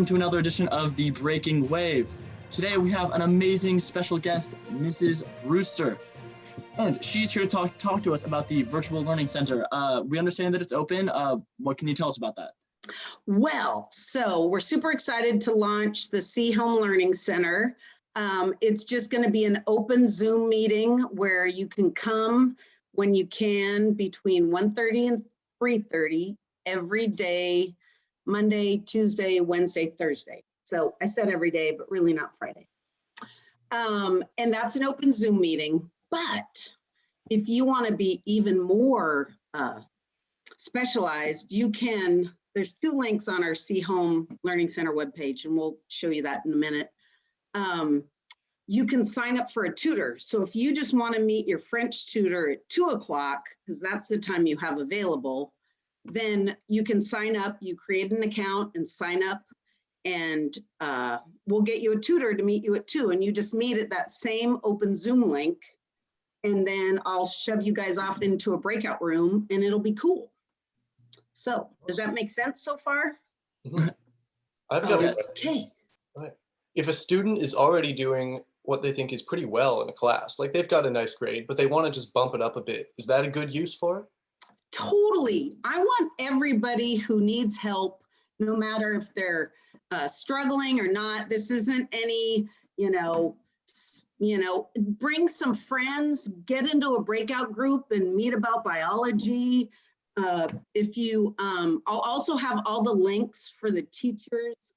welcome to another edition of The Breaking Wave. Today we have an amazing special guest, Mrs. Brewster. And she's here to talk to us about the Virtual Learning Center. We understand that it's open. What can you tell us about that? Well, so we're super excited to launch the C Home Learning Center. It's just going to be an open Zoom meeting where you can come when you can between 1:30 and 3:30 every day, Monday, Tuesday, Wednesday, Thursday. So I said every day, but really not Friday. And that's an open Zoom meeting. But if you want to be even more specialized, you can, there's two links on our C Home Learning Center webpage, and we'll show you that in a minute. You can sign up for a tutor. So if you just want to meet your French tutor at 2 o'clock, because that's the time you have available, then you can sign up, you create an account and sign up, and we'll get you a tutor to meet you at 2, and you just meet at that same open Zoom link, and then I'll shove you guys off into a breakout room and it'll be cool. So does that make sense so far? I've got yes. Okay. If a student is already doing what they think is pretty well in a class, like they've got a nice grade, but they want to just bump it up a bit, is that a good use for it? Totally. I want everybody who needs help, no matter if they're struggling or not. This isn't any, bring some friends, get into a breakout group and meet about biology. I'll also have all the links for the teachers'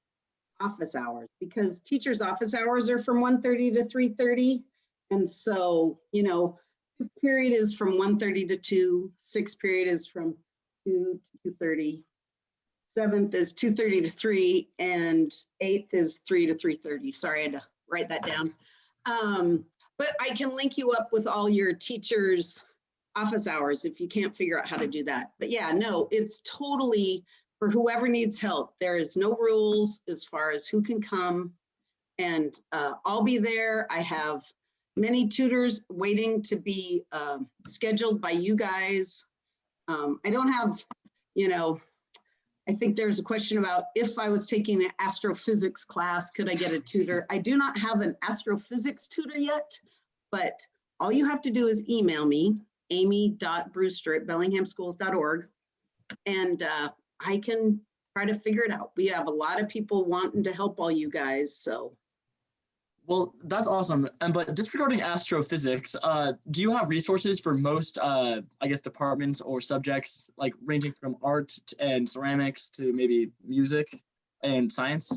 office hours, because teachers' office hours are from 1:30 to 3:30. And so, fifth period is from 1:30 to 2, sixth period is from 2 to 2:30, seventh is 2:30 to 3, and eighth is 3 to 3:30. Sorry, I had to write that down. But I can link you up with all your teachers' office hours if you can't figure out how to do that. But yeah, no, it's totally for whoever needs help. There is no rules as far as who can come, and I'll be there. I have many tutors waiting to be scheduled by you guys. I don't have, I think there's a question about if I was taking an astrophysics class, could I get a tutor? I do not have an astrophysics tutor yet, but all you have to do is email me, amy.brewster@bellinghamschools.org, and I can try to figure it out. We have a lot of people wanting to help all you guys, so. Well, that's awesome. But just regarding astrophysics, do you have resources for most, departments or subjects, like ranging from art and ceramics to maybe music and science?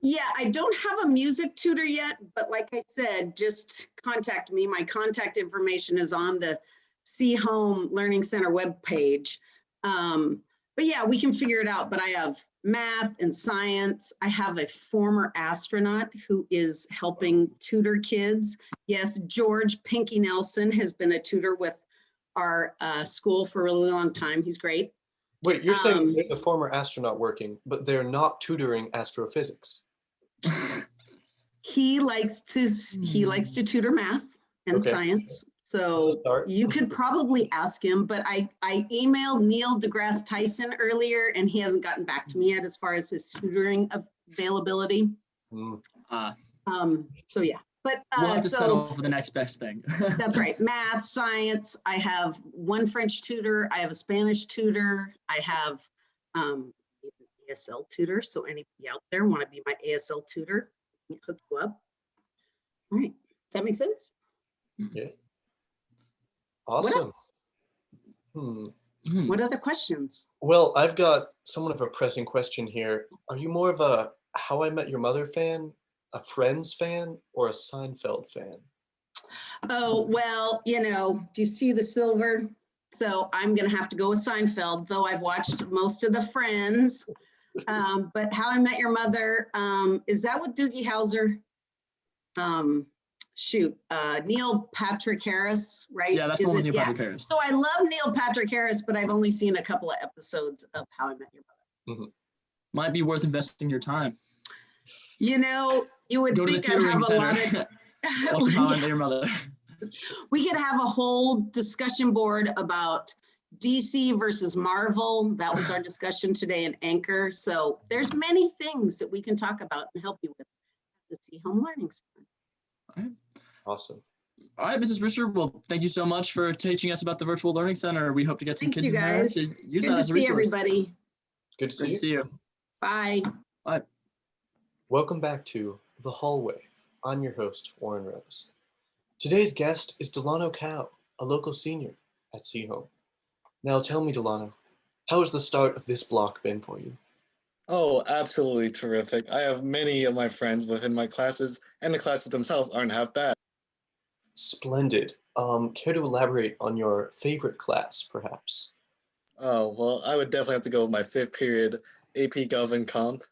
Yeah, I don't have a music tutor yet, but like I said, just contact me. My contact information is on the C Home Learning Center webpage. But yeah, we can figure it out. But I have math and science. I have a former astronaut who is helping tutor kids. Yes, George Pinky Nelson has been a tutor with our school for a really long time. He's great. Wait, you're saying there's a former astronaut working, but they're not tutoring astrophysics? He likes to tutor math and science. So you could probably ask him, but I emailed Neil deGrasse Tyson earlier, and he hasn't gotten back to me yet as far as his tutoring availability. So yeah, but we'll have to settle for the next best thing. That's right. Math, science. I have one French tutor. I have a Spanish tutor. I have an ASL tutor. So anybody out there want to be my ASL tutor, I can hook you up. All right. Does that make sense? Yeah. Awesome. What other questions? Well, I've got somewhat of a pressing question here. Are you more of a How I Met Your Mother fan, a Friends fan, or a Seinfeld fan? Oh, well, do you see the silver? So I'm going to have to go with Seinfeld, though I've watched most of the Friends. But How I Met Your Mother, is that with Doogie Howser? Neil Patrick Harris, right? Yeah, that's the one with Neil Patrick Harris. So I love Neil Patrick Harris, but I've only seen a couple of episodes of How I Met Your Mother. Might be worth investing your time. You would go think to the I'd have center. a lot of. Watch How I Met Your Mother. We could have a whole discussion board about, DC versus Marvel. That was our discussion today in Anchor. So there's many things that we can talk about and help you with at the C Home Learning Center. All right. Awesome. All right, Mrs. Brewster. Well, thank you so much for teaching us about the Virtual Learning Center. We hope to get some Thanks, kids you in there guys. to use Good that to as a see resource. everybody. Good to see Great you. to see you. Bye. Bye. Welcome back to The Hallway. I'm your host, Warren Rose. Today's guest is Delano Cow, a local senior at C Home. Now tell me, Delano, how has the start of this block been for you? Oh, absolutely terrific. I have many of my friends within my classes, and the classes themselves aren't half bad. Splendid. Care to elaborate on your favorite class, perhaps? Oh, well, I would definitely have to go with my fifth period AP Gov and Comp.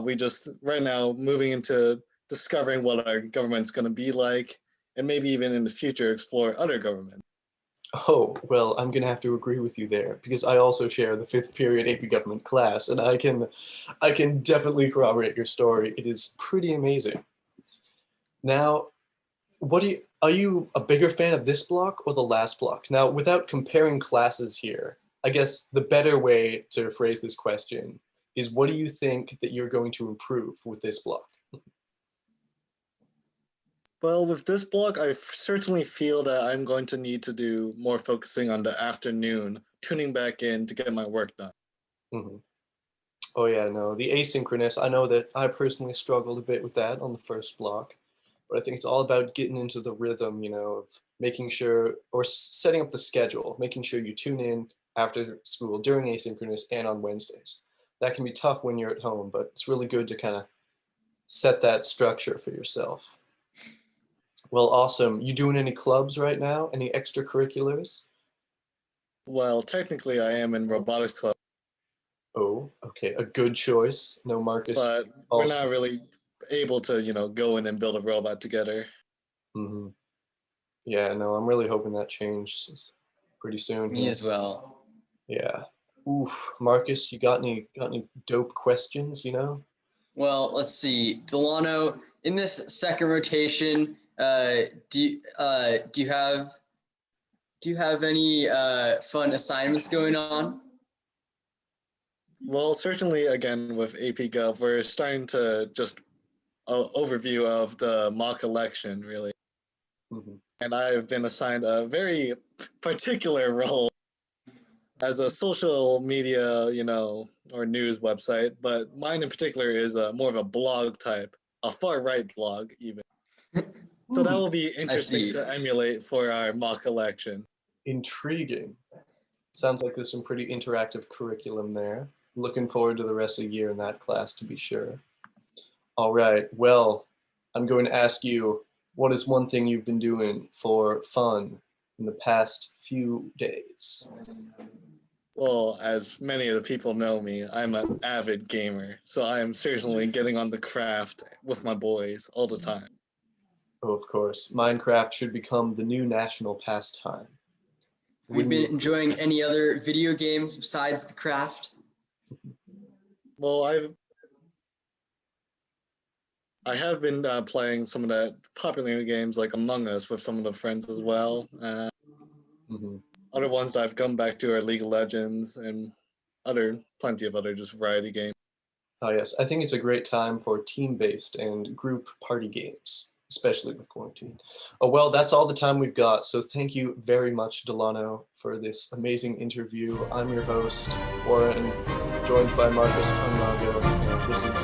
We just, right now, moving into discovering what our government's going to be like, and maybe even in the future explore other governments. Oh, well, I'm going to have to agree with you there because I also share the fifth period AP Government class, and I can definitely corroborate your story. It is pretty amazing. Now, are you a bigger fan of this block or the last block? Now, without comparing classes here, I guess the better way to phrase this question is what do you think that you're going to improve with this block? Well, with this block, I certainly feel that I'm going to need to do more focusing on the afternoon, tuning back in to get my work done. Mm-hmm. Oh yeah, no, the asynchronous, I know that I personally struggled a bit with that on the first block, but I think it's all about getting into the rhythm, of making sure, or setting up the schedule, making sure you tune in after school during asynchronous and on Wednesdays. That can be tough when you're at home, but it's really good to kind of set that structure for yourself. Well, awesome. You doing any clubs right now? Any extracurriculars? Well, technically, I am in robotics club, Oh, okay. A good choice. No, Marcus. but we're not really able to, go in and build a robot together. Mm-hmm. Yeah, no, I'm really hoping that changes pretty soon. Me as well. Yeah. Oof, Marcus, you got any dope questions? Well, let's see, Delano. In this second rotation, do you have any fun assignments going on? Well, certainly, again, with AP Gov, we're starting to just overview of the mock election, really. Mm-hmm. And I've been assigned a very particular role as a social media, or news website, but mine in particular is more of a blog type, a far-right blog even. So that will be interesting to emulate for our mock election. Intriguing. Sounds like there's some pretty interactive curriculum there. Looking forward to the rest of the year in that class, to be sure. All right, well, I'm going to ask you, what is one thing you've been doing for fun in the past few days? Well, as many of the people know me, I'm an avid gamer, so I am certainly getting on the craft with my boys all the time. Oh, of course. Minecraft should become the new national pastime. Have you been enjoying any other video games besides the craft? Well, I have been playing some of the popular games like Among Us with some of the friends as well. Mm-hmm. Other ones that I've come back to are League of Legends and plenty of other just variety games. Oh yes, I think it's a great time for team-based and group party games, especially with quarantine. Oh well, that's all the time we've got, so thank you very much, Delano, for this amazing interview. I'm your host, Warren, joined by Marcus Conrago, and this is